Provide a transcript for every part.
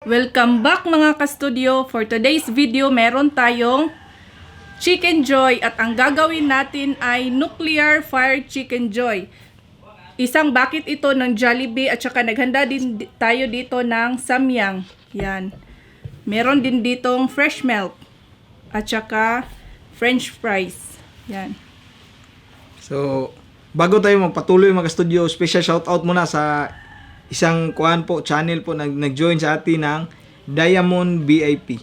Welcome back mga ka-studio. For today's video, meron tayong Chicken Joy at ang gagawin natin ay Nuclear Fire Chicken Joy. Isang bucket ito ng Jollibee at saka naghanda din tayo dito ng Samyang. Yan. Meron din ditong fresh milk at saka french fries. Yan. So, bago tayo magpatuloy mga studio, special shoutout muna sa isang channel po nag-join sa atin ng Diamond VIP.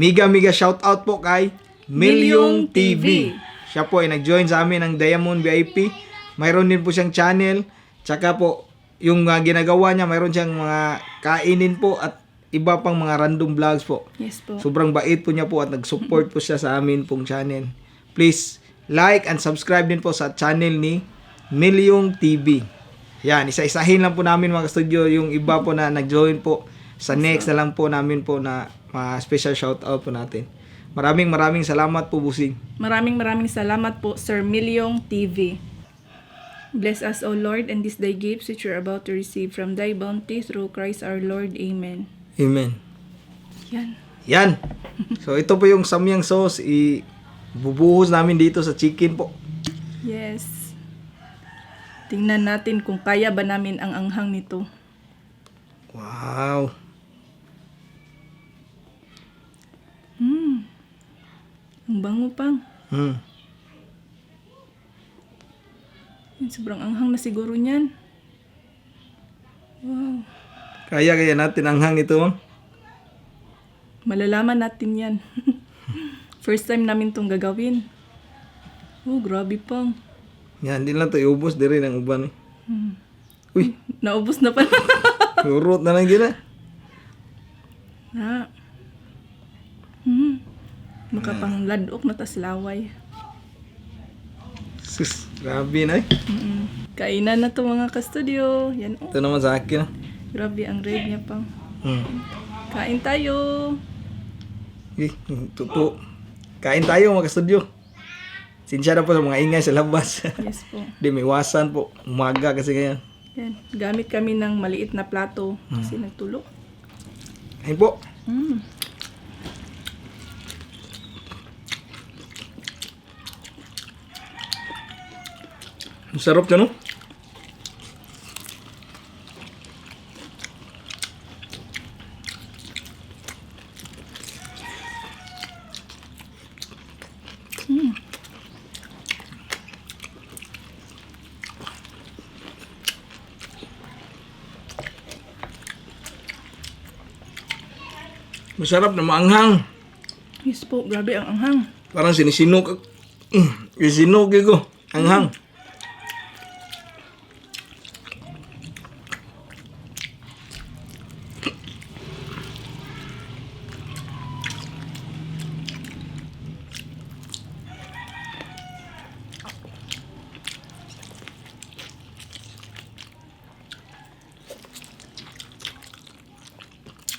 Mega shoutout po kay Milyong TV. Siya po ay nag-join sa amin ng Diamond VIP. Mayroon din po siyang channel. Tsaka po, yung ginagawa niya, mayroon siyang mga kainin po at iba pang mga random vlogs po. Yes po. Sobrang bait po niya po at nag-support po siya sa amin pong channel. Please, like and subscribe din po sa channel ni Milyong TV. Yan, isa-isahin lang po namin mga studio yung iba po na nag-join po. Sa next na lang po namin po na special shoutout po natin. Maraming salamat po, Busing. Maraming salamat po, Sir Milyong TV. Bless us, O Lord, and this thy gifts which we are about to receive from thy bounty through Christ our Lord. Amen. Amen. Yan. So, ito po yung samyang sauce. Bubuhos namin dito sa chicken po. Yes. Tingnan natin kung kaya ba namin ang anghang nito. Wow. Ang bango pang. Hmm. Sobrang anghang na siguro niyan. Wow. Kaya natin anghang ito. Malalaman natin yan. First time namin itong gagawin. Oh, grabe pang. Yan, hindi lang ito iubos. Di rin ang uban. Uy, Naubos na pala. urot na lang gina. Na. Makapang ladok na tas laway. Sus, grabe na eh. Kainan na to mga ka-studio. Yan oh. Ito naman sa akin. Grabe ang red niya pang. Kain tayo. Tuto. Kain tayo mga studio. Sinsya na po sa mga ingay sa labas. Yes po. Di may iwasan po. Umaga kasi kaya. Yan. Gamit kami ng maliit na plato kasi nagtulog. Kain po. Ang sarap siya, no? Masarap na maanghang. Yes po. Grabe ang anghang. Parang sinisinog. Isinog ko. Anghang.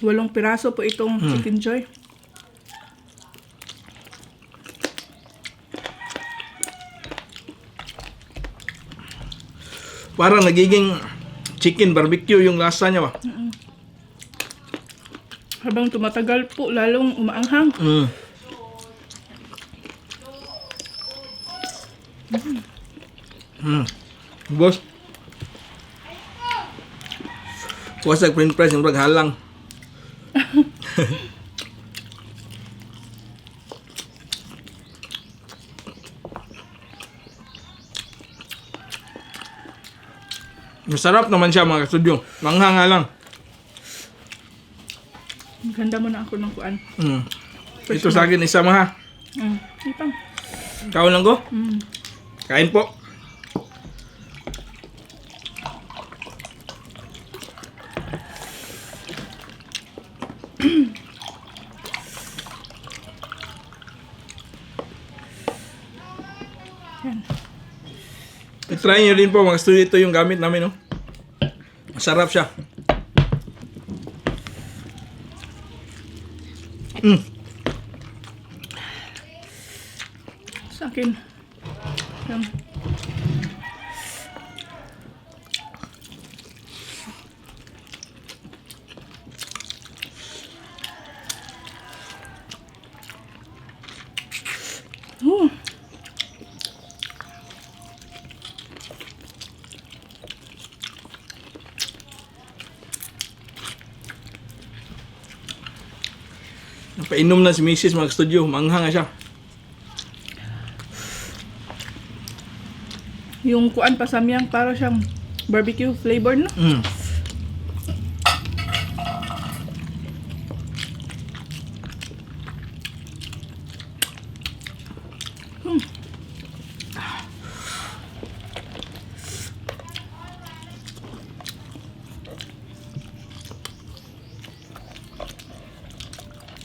Walong piraso po itong Chicken Joy. Parang nagiging chicken barbecue yung lasa niya ba? Habang tumatagal po, lalong umaanghang. Boss. Wasag french fries yung halang. Masarap naman siya mga studio. Manghanga lang. Ganda mo na ako ng kuan. Ito sa akin isa ha. Ipang. Kaon lang ko. Kain po. Yan. I-try nyo din po mga studio. Ito yung gamit namin. No? Masarap siya. Sa akin. Yan. Painom na si Mrs. mga studio. Manghang na siya. Yung kuan pa samyang para siyang barbecue flavor, no? Mm.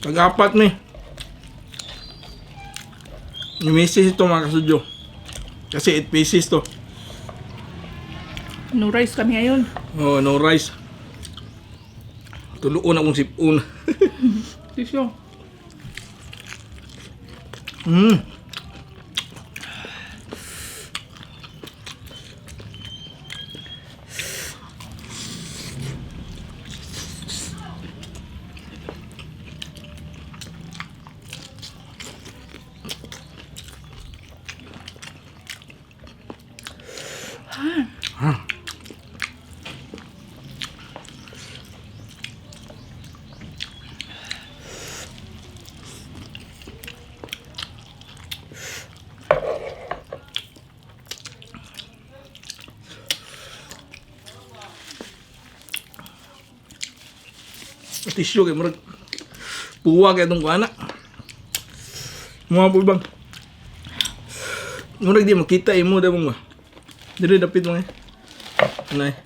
Pag-apat ni. Yung Mrs. ito mga kasudyo. Kasi 8 pieces to. No rice kami ngayon. Oh, no rice. Tuluon akong sipon. Tisyo. Mm. Tisyo kay murag puwa kay itong kuana. Mga po bang. Murag di makita imo da mong ba. Dili dapit mo eh. Nay.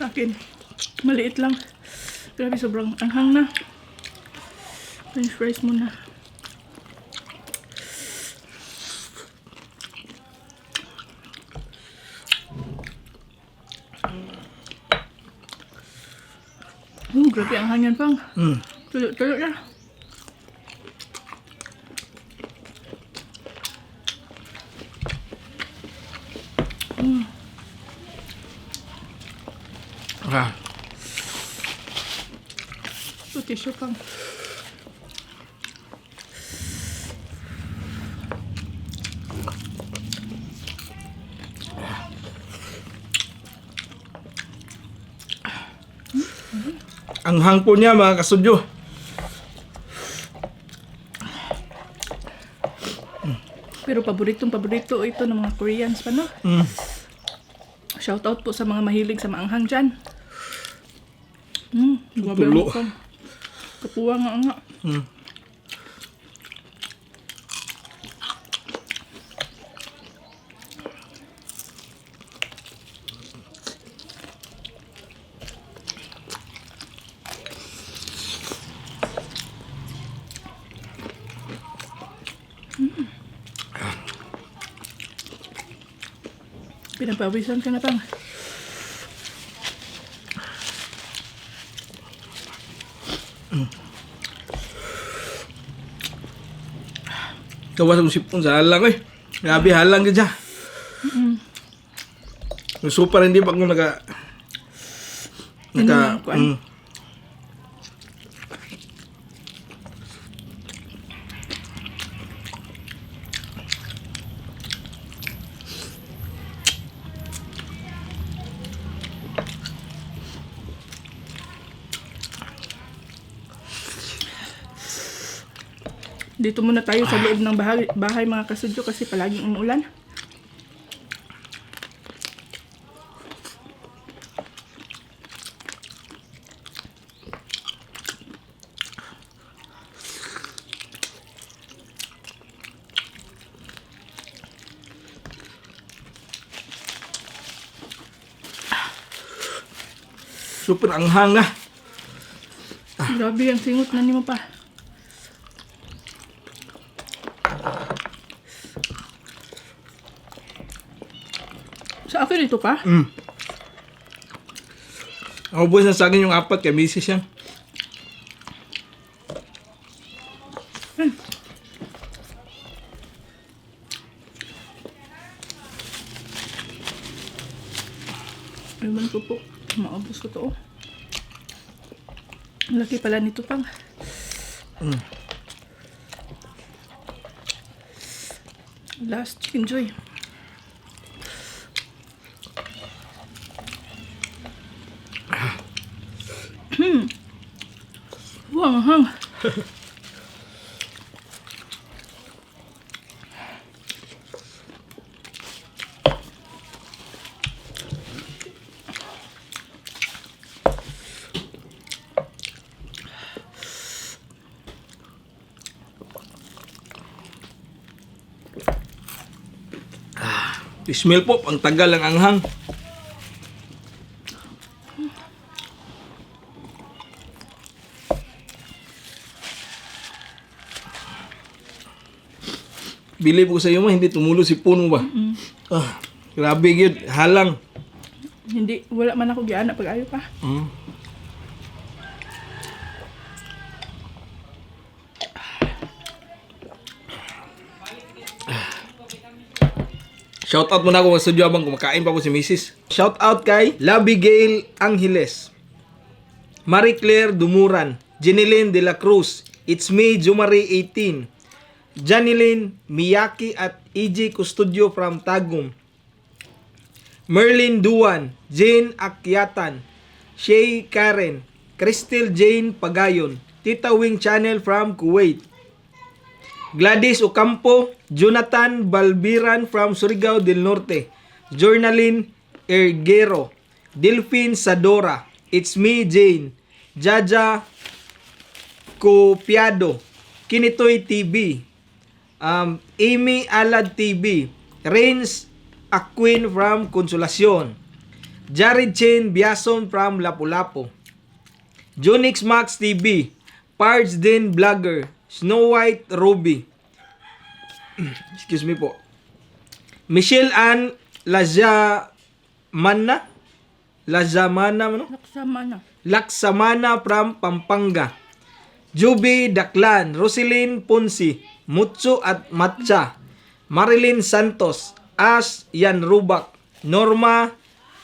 Sa akin, maliit lang. Grabe, sobrang anghang na. French fries muna. Grabe ang hangyan pang. Tuyo-tuyo na. Ah. Ito, tissue pang. Ang hang po niya mga kasudyo. Pero paborito ito ng mga Koreans pa, no? Shout out po sa mga mahilig sa maanghang dyan. Grabe Tulo. ang pang. Kapuwa nga. Pinapawisan ka na pang. Gawas ang sipon sa halang eh. Grabe halang ka dyan. Super hindi pa kung Kuan. Dito muna tayo sa loob ng bahay mga kasudyo kasi palaging umuulan. Super anghang na. Grabe ang singot na mo pa. Sa akin ito pa? Ako boys na sa akin yung 4 kay misis yan. Ewan ko po. Maubos ko to. Ang laki pala nito pang. Last chicken joy. Anghang. Smell po, ang tagal ng anghang. Bilib ko sa iyo, hindi tumulo si puno ba? Grabe yun, halang. Hindi, wala man ako giana pag-ayo pa. Shoutout muna ako sa studio habang kumakain pa po si Mrs. Shoutout kay Labigail Angeles, Marie Claire Dumuran, Jeneline De La Cruz, It's Me Jumari 18, Janilyn Miyaki at EJ Custodio from Tagum, Merlin Duan, Jane Akyatan, Shay Karen, Crystal Jane Pagayon, Tita Wing Channel from Kuwait, Gladys Ocampo, Jonathan Balbiran from Surigao del Norte, Journaline Erguero, Delphine Sadora, It's Me Jane, Jaja Copiado, Kinitoy TV, Amy Alad TV, Rains Aquin from Consolacion, Jared Chen Biason from Lapu-Lapu, Jonix Max TV, Pards Din Vlogger, Snow White Ruby, excuse me po, Michelle Ann Lazamana, Naksama na. Laksamana from Pampanga, Juby Daklan, Roselyn Ponsi, Mutsu at Matcha, Marilyn Santos, Ash Yan Rubak, Norma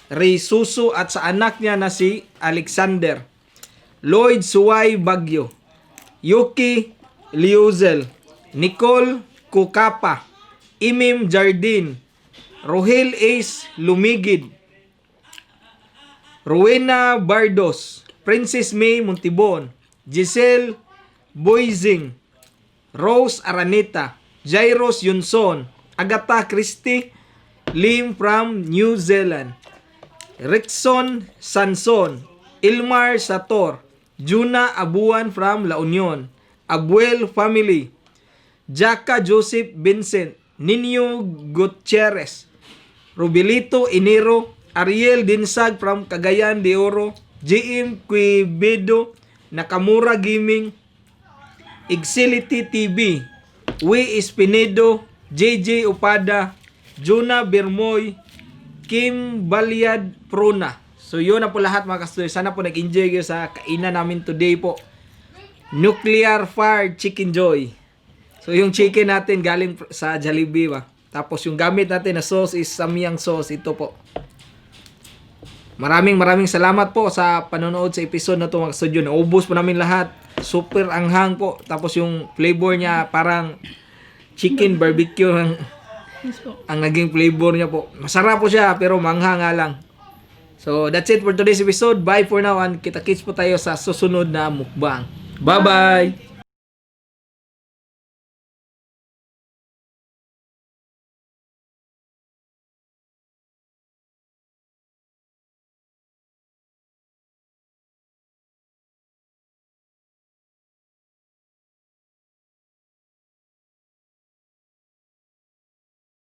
Reysuso at sa anak niya na si Alexander, Lloyd Suway Bagyo, Yuki Liuzel, Nicole Kukapa, Imim Jardin, Rohel Ace Lumigid, Rowena Bardos, Princess May Montibon, Giselle Boyzing, Rose Araneta, Jairos Yunson, Agatha Christie, Lim from New Zealand, Rickson Sanson, Ilmar Sator, Juna Abuan from La Union, Abuel Family, Jaka Joseph Vincent, Nino Gutierrez, Rubilito Inero, Ariel Dinsag from Cagayan de Oro, JM Quibedo, Nakamura Gaming, Exility TV, We Espinedo, JJ Upada, Juna Bermoy, Kim Balyad Prona. So yun na po lahat mga kastuloy. Sana po nag-enjoy kayo sa kainan namin today po. Nuclear Fire Chicken Joy. So yung chicken natin galing sa Jollibee ba. Tapos yung gamit natin na sauce is Samyang sauce. Ito po. Maraming salamat po sa panonood sa episode na ito mga kastudio. Naubos po namin lahat. Super anghang po. Tapos yung flavor niya parang chicken barbecue ang naging flavor niya po. Masarap po siya pero mangha nga lang. So that's it for today's episode. Bye for now and kita-kits po tayo sa susunod na mukbang. Bye-bye!